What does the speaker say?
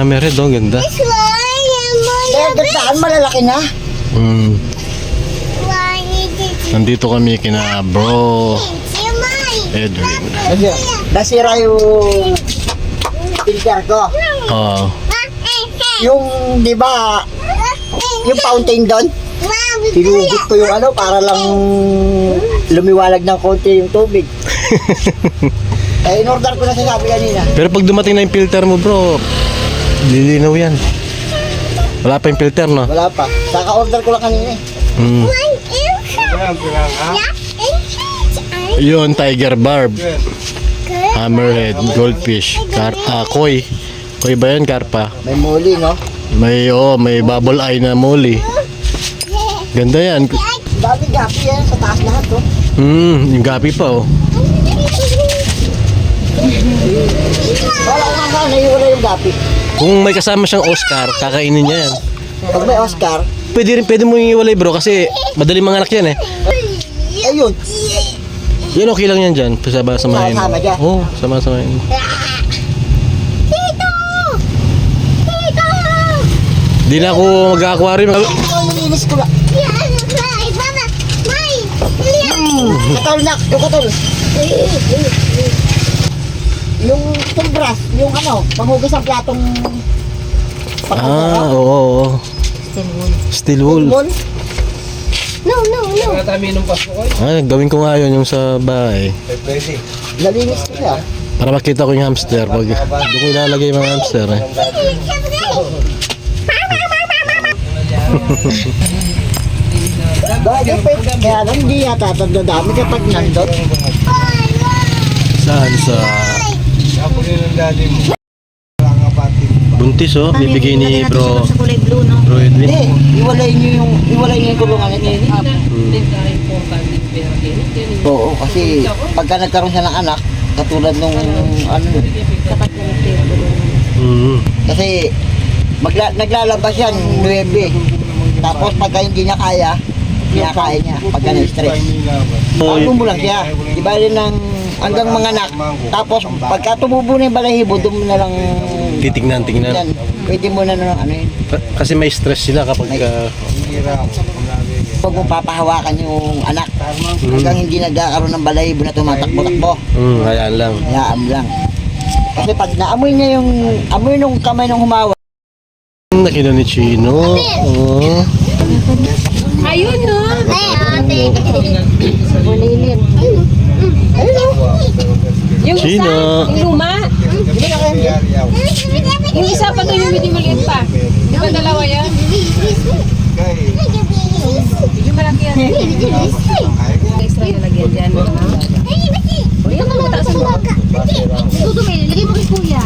Hammerhead, oh, ganda. Kaya gandaan, malalaki na. Nandito kami kina bro Edwin. Nasira yung filter ko. Oo. Yung, di ba, yung fountain doon, hinugot ko yung ano para lang lumiwalag ng konti yung tubig. In-order ko na sinabi kanina. Pero pag dumating na yung filter mo bro, lilinaw yan. Wala pa yung filter, no? Wala pa. Saka-order ko lang kanina eh. Yun, tiger barb, hammerhead, goldfish, koi. Koi ba yan, karpa? May muli, no? May bubble eye na molly. Ganda yan. Dami gapi yan sa taas lahat, oh. Yung gapi pa, oh. Wala ko nga naiwala yung gapi. Kung may kasama siyang Oscar, kakainin niya yan. Pag may Oscar, Pwede mo yung iwalay bro kasi madaling mga anak yan eh. ayun. Yan okay lang yan dyan. Samahin mo. Sama dyan. Oo, samahin mo. Di na ako mag-aquarium. Nilinis ko lang. Katol na, yung katol. Yung brush, yung ano, panghugas ang platong Oo. Steel wool. No. Gawin ko nga yun yung sa bahay. Nalinis ko siya. Para makita ko yung hamster. Doon ko ilalagay yung mga hamster eh. Bagay pa, kaya lang hindi yata tandadami kapag nandot. Saan sa... Buntis oh, bibigay ni bro Edwin. Hindi, iwalay niyo yung kulungan niya. Oo, kasi pagka nagkaroon siya ng anak, katulad nung ano, kasi naglalabas yan, 9. Tapos pagka hindi niya kaya, kinakain niya pagka na-stress. Ano mo lang siya, ibali ng hanggang mga anak. Tapos pagka tumubo na yung balahibo, doon mo na lang Titignan. yan. Pwede mo na ano yun. Kasi may stress sila kapag Huwag mong papahawakan yung anak hanggang hindi nagkakaroon ng balahibo na tumatakbo-takbo. Hayaan lang. Hayaan mo lang. Kasi pag naamoy niya yung amoy nung kamay nung humawa. Nakita ni Chino. Oh. Ayun no. Yung isa, Chino. yung luma. Yung isa pa to yung medyo maliit pa. Di ba dalawa yan? Medyo malaki yan. Extra nalagyan dyan. Yung mga mataas mo. Dudumi, lagay mo kay kuya.